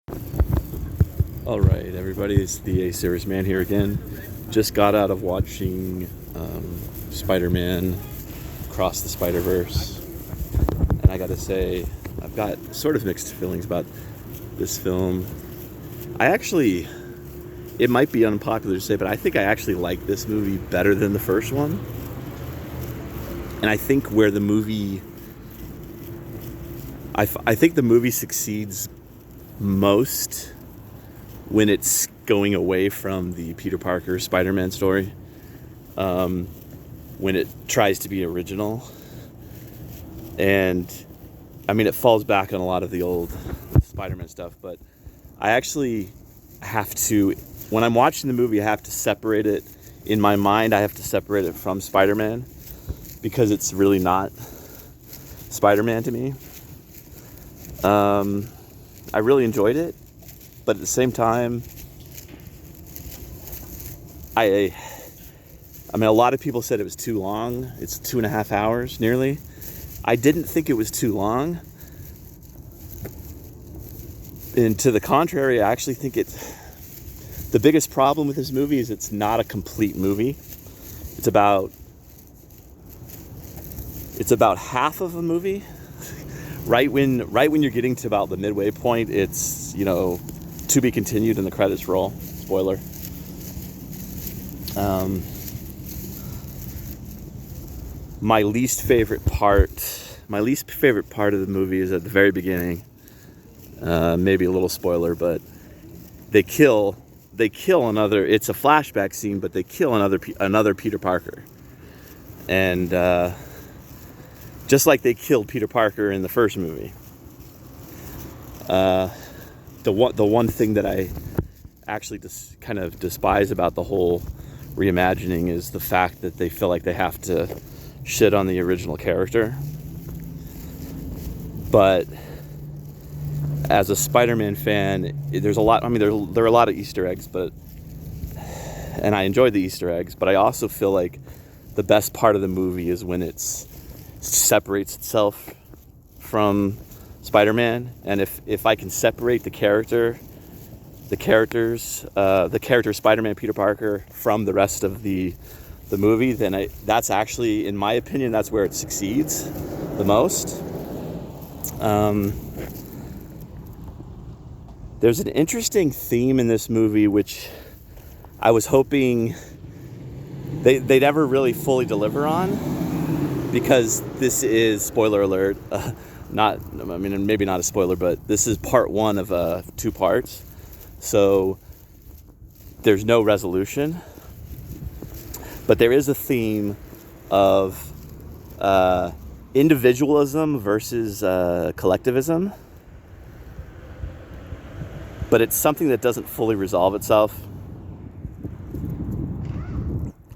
All right, everybody, it's the A-Series Man here again. Just got out of watching Spider-Man Across the Spiderverse, and I gotta say, I've got sort of mixed feelings about this film. It might be unpopular to say, but I think I actually like this movie better than the first one. And I think where the movie, I think the movie succeeds most when it's going away from the Peter Parker Spider-Man story, when it tries to be original. And I mean, it falls back on a lot of the old Spider-Man stuff, but I actually have to, when I'm watching the movie, I have to separate it. In my mind, I have to separate it from Spider-Man because it's really not Spider-Man to me. I really enjoyed it, but at the same time, I mean, a lot of people said it was too long. It's 2.5 hours, nearly. I didn't think it was too long. And to the contrary, I actually think the biggest problem with this movie is it's not a complete movie. It's about half of a movie. Right when you're getting to about the midway point, it's, to be continued and the credits roll. Spoiler. My least favorite part of the movie is at the very beginning. Maybe a little spoiler, but they kill another. It's a flashback scene, but they kill another Peter Parker, and just like they killed Peter Parker in the first movie. The one thing that I actually just kind of despise about the whole reimagining is the fact that they feel like they have to shit on the original character. But as a Spider-Man fan, there's a lot. I mean, there are a lot of Easter eggs, and I enjoyed the Easter eggs. But I also feel like the best part of the movie is when it separates itself from Spider-Man, and if I can separate the character Spider-Man Peter Parker from the rest of the movie, then that's actually, in my opinion, that's where it succeeds the most. There's an interesting theme in this movie which I was hoping they never really fully deliver on, because this is, spoiler alert, maybe not a spoiler, but this is part one of 2 parts. So there's no resolution. But there is a theme of individualism versus collectivism. But it's something that doesn't fully resolve itself.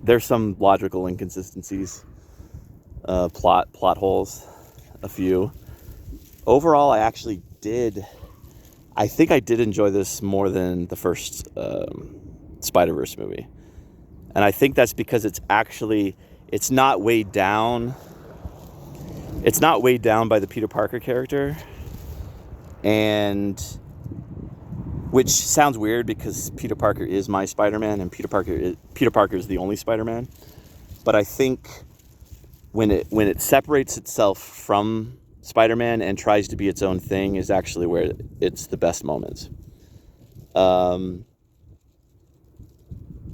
There's some logical inconsistencies, plot holes, a few. Overall, I think I did enjoy this more than the first Spider-Verse movie. And I think that's because it's not weighed down. It's not weighed down by the Peter Parker character. And which sounds weird because Peter Parker is my Spider-Man and Peter Parker is the only Spider-Man. But I think when it separates itself from Spider-Man and tries to be its own thing is actually where it's the best moments. But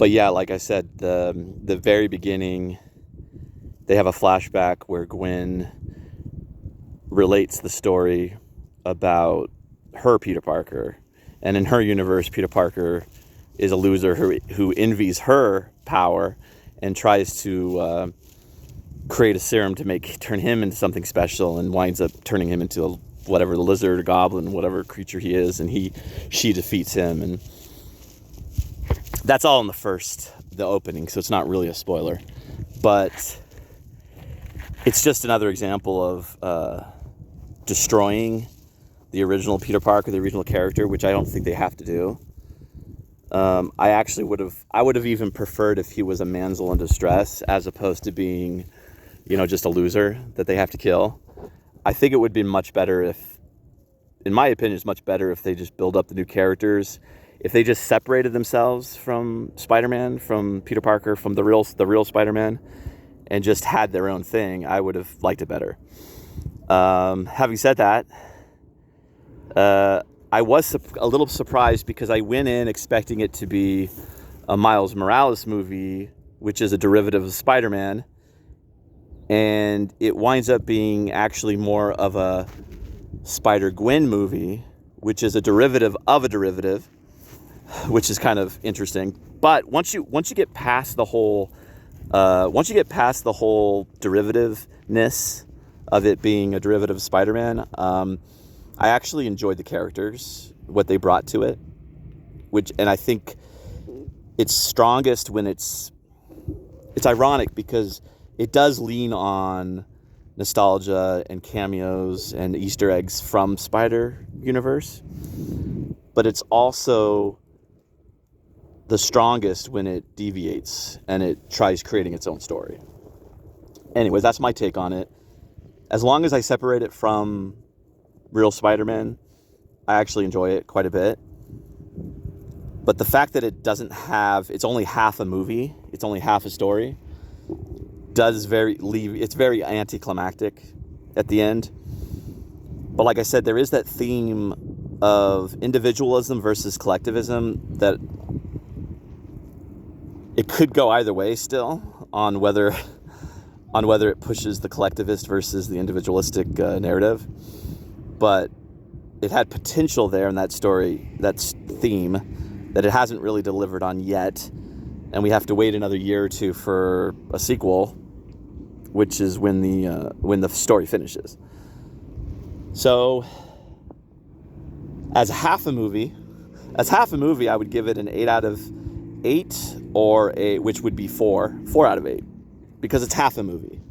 yeah, like I said, the very beginning, they have a flashback where Gwen relates the story about her Peter Parker. And in her universe, Peter Parker is a loser who envies her power and tries to create a serum to turn him into something special, and winds up turning him into whatever, the lizard or goblin, whatever creature he is, and she defeats him. And that's all in the opening, so it's not really a spoiler. But it's just another example of destroying the original Peter Parker, the original character, which I don't think they have to do. I would have even preferred if he was a damsel in distress as opposed to being, just a loser that they have to kill. I think it would be much better in my opinion, it's much better if they just build up the new characters. If they just separated themselves from Spider-Man, from Peter Parker, from the real Spider-Man, and just had their own thing, I would have liked it better. Having said that, I was a little surprised because I went in expecting it to be a Miles Morales movie, which is a derivative of Spider-Man, and it winds up being actually more of a Spider-Gwen movie, which is a derivative of a derivative, which is kind of interesting. But once you get past the whole derivativeness of it being a derivative of Spider-Man, I actually enjoyed the characters, what they brought to it, and I think it's strongest when it's ironic because it does lean on nostalgia and cameos and Easter eggs from Spider-Universe, but it's also the strongest when it deviates and it tries creating its own story. Anyways, that's my take on it. As long as I separate it from real Spider-Man, I actually enjoy it quite a bit. But the fact that it's only half a movie, it's only half a story, it's very anticlimactic at the end. But like I said, there is that theme of individualism versus collectivism that it could go either way still on whether it pushes the collectivist versus the individualistic narrative. But it had potential there in that story, that theme, that it hasn't really delivered on yet. And we have to wait another year or two for a sequel, which is when the story finishes. So, as half a movie, I would give it an 8 out of 8, which would be 4 out of 8, because it's half a movie.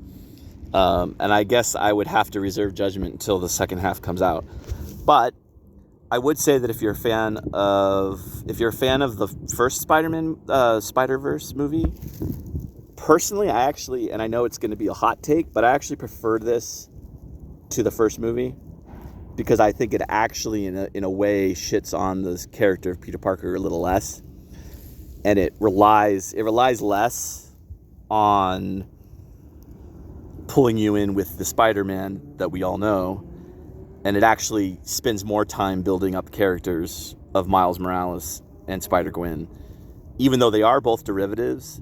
And I guess I would have to reserve judgment until the second half comes out. But I would say that if you're a fan of the first Spider-Man Spider-Verse movie, personally, and I know it's going to be a hot take, but I actually prefer this to the first movie because I think it actually, in a way, shits on the character of Peter Parker a little less, and it relies less on pulling you in with the Spider-Man that we all know, and it actually spends more time building up characters of Miles Morales and Spider-Gwen. Even though they are both derivatives,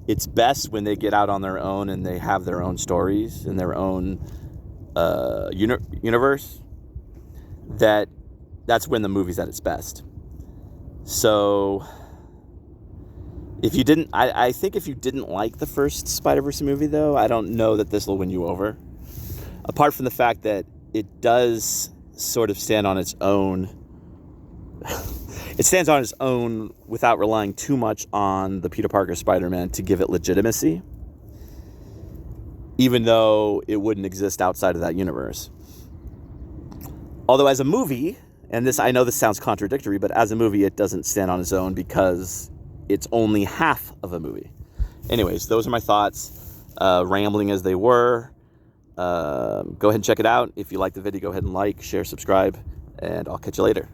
it's best when they get out on their own and they have their own stories and their own universe. That's when the movie's at its best. So I think if you didn't like the first Spider-Verse movie, though, I don't know that this will win you over. Apart from the fact that it does sort of stand on its own. It stands on its own without relying too much on the Peter Parker Spider-Man to give it legitimacy, even though it wouldn't exist outside of that universe. Although as a movie, and I know this sounds contradictory, but as a movie, it doesn't stand on its own because it's only half of a movie. Anyways, those are my thoughts, rambling as they were. Go ahead and check it out. If you like the video, go ahead and like, share, subscribe, and I'll catch you later.